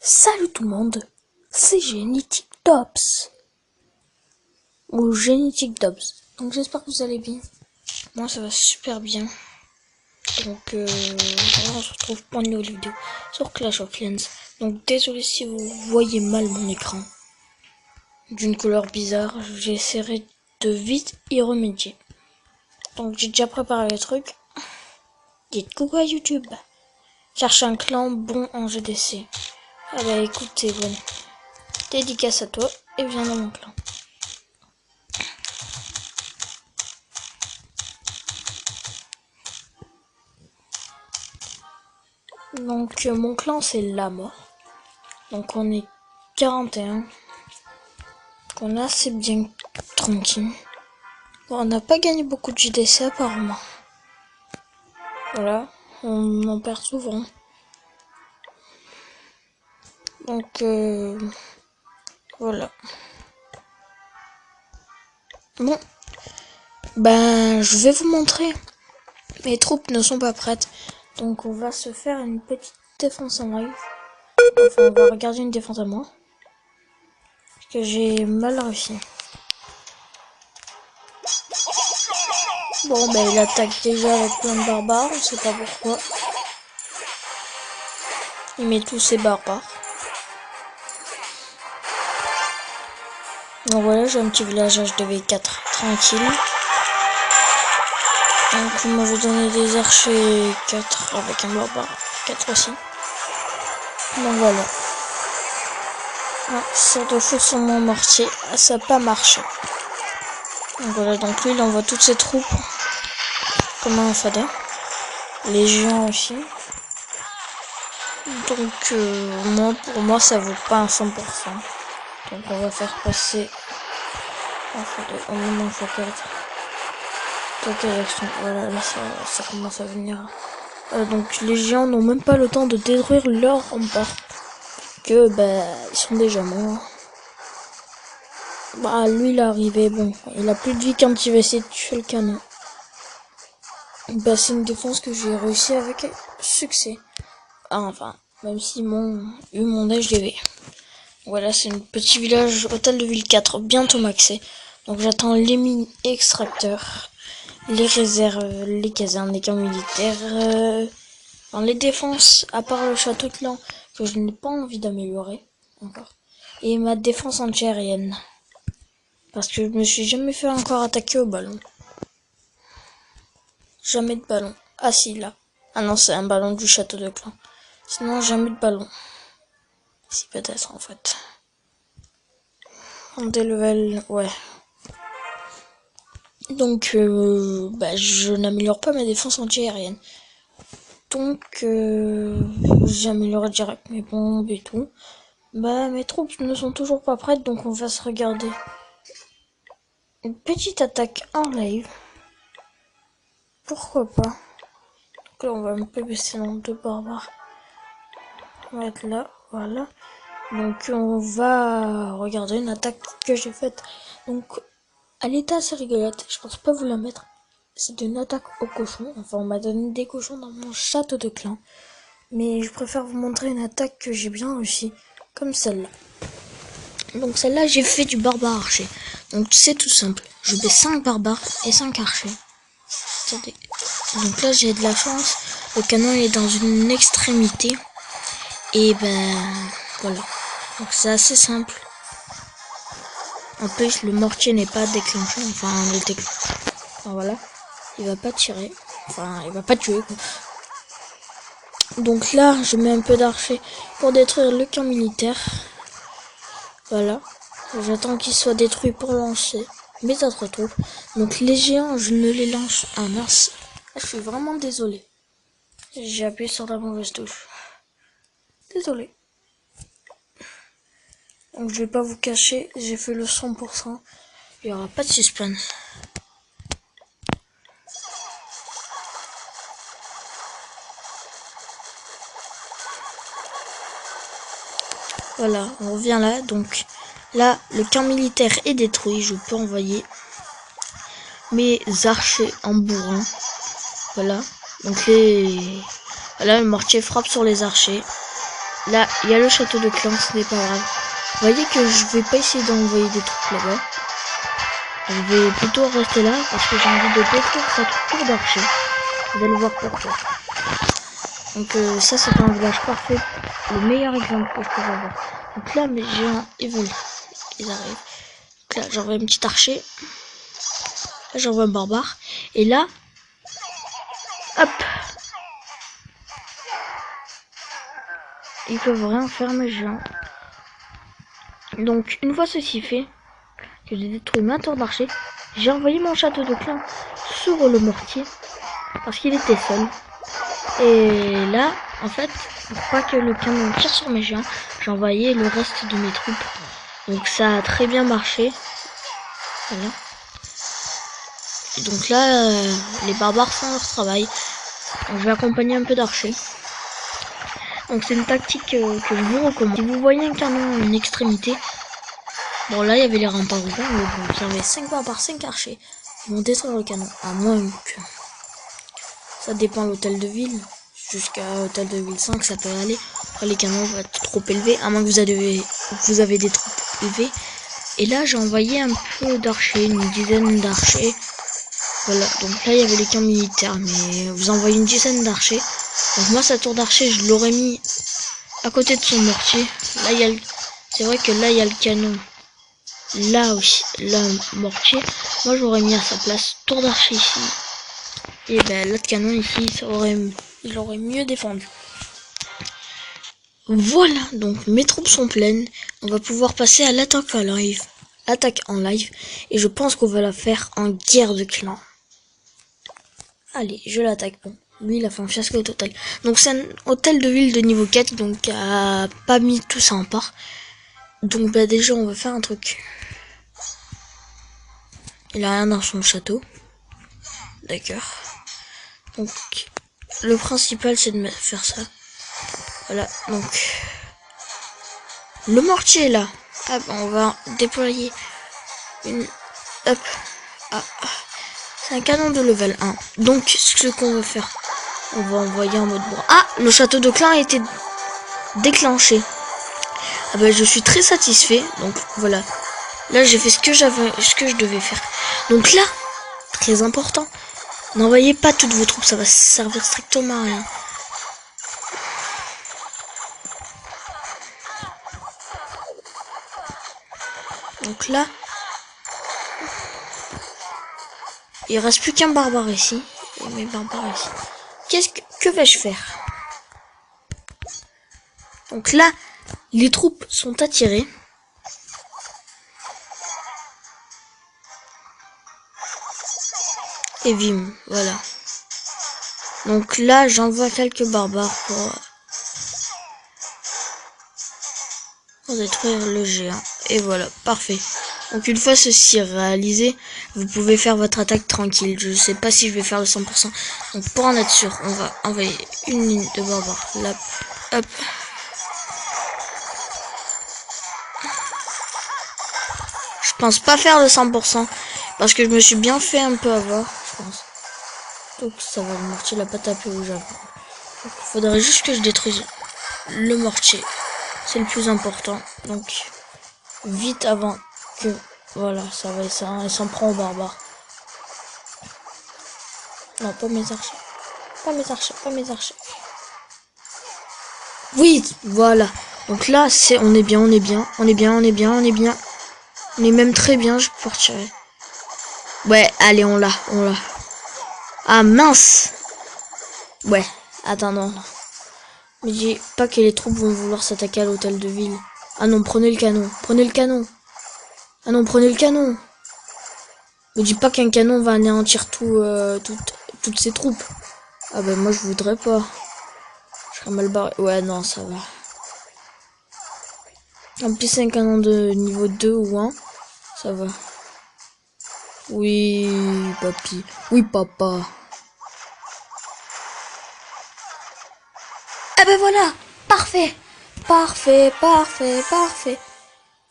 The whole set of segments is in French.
Salut tout le monde, c'est Genetic Tops ou Genetic Tops. Donc j'espère que vous allez bien. Moi ça va super bien. Donc on se retrouve pour une nouvelle vidéo sur Clash of Clans. Donc désolé si vous voyez mal mon écran d'une couleur bizarre. J'essaierai de vite y remédier. Donc j'ai déjà préparé le truc. Dites coucou à YouTube. Cherche un clan bon en GDC. Ah bah écoutez, bon. Dédicace à toi et viens dans mon clan. Donc mon clan c'est la mort. Donc on est 41. Donc on est assez bien tranquille. Bon, on n'a pas gagné beaucoup de JDC apparemment. Voilà, on en perd souvent. Donc voilà. Bon, ben je vais vous montrer. Mes troupes ne sont pas prêtes. Donc on va se faire une petite défense en live. Enfin on va regarder une défense à moi. Parce que j'ai mal réussi. Bon ben il attaque déjà avec plein de barbares, on sait pas pourquoi. Il met tous ses barbares. Donc voilà, j'ai un petit village HDV4 tranquille. Donc on m'avait donné des archers 4 avec un barbare 4 aussi. Donc voilà. Ça doit faire sur mon mortier, ça n'a pas marché. Donc voilà, donc lui il envoie toutes ses troupes comme un fada. Les géants aussi. Donc pour moi ça vaut pas un 100%. Donc on va faire passer au moment x4. Voilà, là ça commence à venir. Donc les géants n'ont même pas le temps de détruire leur rempart. Que ils sont déjà morts. Lui il est arrivé, bon, il a plus de vie quand il va essayer de tuer le canon. C'est une défense que j'ai réussi avec succès. Enfin, même si eu mon HDV. Voilà, c'est un petit village hôtel de ville 4, bientôt maxé. Donc j'attends les mines extracteurs, les réserves, les casernes, les camps militaires, les défenses, à part le château clan, que je n'ai pas envie d'améliorer encore. Et ma défense antiaérienne. Parce que je me suis jamais fait encore attaquer au ballon. Jamais de ballon. Ah si, là. Ah non, c'est un ballon du château de clan. Sinon, jamais de ballon. Si peut-être en fait. On délevel, ouais. Donc, je n'améliore pas ma défense anti-aérienne. Donc, j'améliore direct mes bombes et tout. Mes troupes ne sont toujours pas prêtes, donc on va se regarder une petite attaque en live. Pourquoi pas? Donc là, on va un peu baisser le nombre de barbares. On va être là, voilà. Donc on va regarder une attaque que j'ai faite. Donc elle était assez rigolote, je pense pas vous la mettre. C'est une attaque aux cochons. Enfin on m'a donné des cochons dans mon château de clan. Mais je préfère vous montrer une attaque que j'ai bien réussi. Comme celle-là. Donc celle-là j'ai fait du barbare archer. Donc c'est tout simple. Je mets 5 barbares et 5 archers. Attendez. Donc là j'ai de la chance. Le canon est dans une extrémité. Et voilà. Donc c'est assez simple. En plus le mortier n'est pas déclenché. Enfin le déclenche. Enfin voilà. Il va pas tirer. Enfin il va pas tuer quoi. Donc là je mets un peu d'archer pour détruire le camp militaire. Voilà. J'attends qu'il soit détruit pour lancer mes autres troupes. Donc les géants je ne les lance. Ah mince. Je suis vraiment désolé. J'ai appuyé sur la mauvaise touche. Désolé. Donc je vais pas vous cacher, j'ai fait le 100%. Il y aura pas de suspense. Voilà, on revient là. Donc là, le camp militaire est détruit. Je peux envoyer mes archers en bourrin. Voilà. Donc voilà, le mortier frappe sur les archers. là, il y a le château de clan, ce n'est pas grave. Vous voyez que je vais pas essayer d'envoyer des troupes là-bas. Je vais plutôt rester là parce que j'ai envie de détruire cette tour d'archer. Vous allez voir pourquoi. Donc ça c'est un village parfait, le meilleur exemple que je peux avoir. Donc là mes géants ils arrivent. Donc là j'envoie un petit archer. Là j'envoie un barbare. Et là, hop, ils peuvent rien faire mes géants. Donc une fois ceci fait, que j'ai détruit ma tour d'archer, j'ai envoyé mon château de clan sur le mortier parce qu'il était seul. Et là, en fait, pour pas que le canon tire sur mes géants, j'ai envoyé le reste de mes troupes. Donc ça a très bien marché. Voilà. Et donc là, les barbares font leur travail. Donc je vais accompagner un peu d'archers. Donc c'est une tactique que je vous recommande. Si vous voyez un canon à une extrémité, bon là il y avait les remparts ouverts, mais bon, vous avez 5 barbares, 5 archers. Ils vont détruire le canon. À moins que... Ça dépend de l'hôtel de ville. Jusqu'à hôtel de ville 5, ça peut aller. Après, les canons vont être trop élevés, à moins que vous avez des troupes élevées. Et là, j'ai envoyé un peu d'archers, une dizaine d'archers. Voilà, donc là, il y avait les camps militaires, mais vous envoyez une dizaine d'archers. Donc moi, sa tour d'archer, je l'aurais mis à côté de son mortier. Là, il y a le... C'est vrai que là, il y a le canon. Là aussi, là, mortier. Moi, j'aurais mis à sa place tour d'archer ici. Et ben l'autre canon ici, il aurait mieux défendu. Voilà, donc mes troupes sont pleines. On va pouvoir passer à l'attaque en live. Attaque en live. Et je pense qu'on va la faire en guerre de clan. Allez, je l'attaque. Bon, lui il a fait un fiasco total. Donc c'est un hôtel de ville de niveau 4, donc a pas mis tout ça en part. Donc bah déjà on va faire un truc. Il a rien dans son château. D'accord. Donc, le principal, c'est de faire ça. Voilà, donc... Le mortier, là. Hop, on va déployer une... Hop. Ah, ah. C'est un canon de level 1. Donc, ce qu'on va faire, on va envoyer en mode bois. Ah, le château de clan a été déclenché. Ah ben, je suis très satisfait. Donc, voilà. Là, j'ai fait ce que je devais faire. Donc là, très important. N'envoyez pas toutes vos troupes, ça va servir strictement à rien. Donc là, il reste plus qu'un barbare ici. Et mes barbares ici. Que vais-je faire? Donc là, les troupes sont attirées. Et bim, voilà. Donc là, j'envoie quelques barbares pour détruire le géant. Et voilà, parfait. Donc une fois ceci réalisé, vous pouvez faire votre attaque tranquille. Je sais pas si je vais faire le 100%. Donc pour en être sûr, on va envoyer une ligne de barbares. Là, hop. Je pense pas faire le 100%. Parce que je me suis bien fait un peu avoir, je pense. Donc ça va, le mortier l'a pas tapé au Japon. Il faudrait juste que je détruise le mortier. C'est le plus important. Donc vite avant que... Voilà, ça va, ça s'en prend aux barbares. Non, pas mes archers. Pas mes archers, pas mes archers. Oui, voilà. Donc là, on est bien, on est bien. On est bien, on est bien, on est bien. On est même très bien, je peux retirer. Ouais, allez, on l'a. Ah mince. Ouais, attends, non. Mais dis pas que les troupes vont vouloir s'attaquer à l'hôtel de ville. Ah non, prenez le canon. Prenez le canon. Ah non, prenez le canon. Me dis pas qu'un canon va anéantir toutes ces troupes. Ah ben moi je voudrais pas. Je serais mal barré. Ouais, non, ça va. En plus c'est un canon de niveau 2 ou 1. Ça va. Oui, papy. Oui, papa. Ah ben voilà. Parfait. Parfait.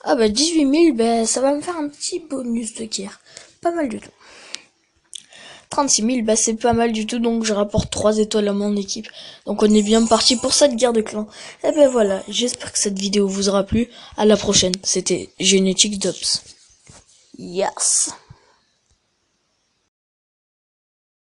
Ah bah 18 000, ben ça va me faire un petit bonus de guerre. Pas mal du tout. 36 000, bah c'est pas mal du tout, donc je rapporte 3 étoiles à mon équipe. Donc on est bien parti pour cette guerre de clans. Et ben voilà, j'espère que cette vidéo vous aura plu. À la prochaine, c'était Genetic Dops. Yes.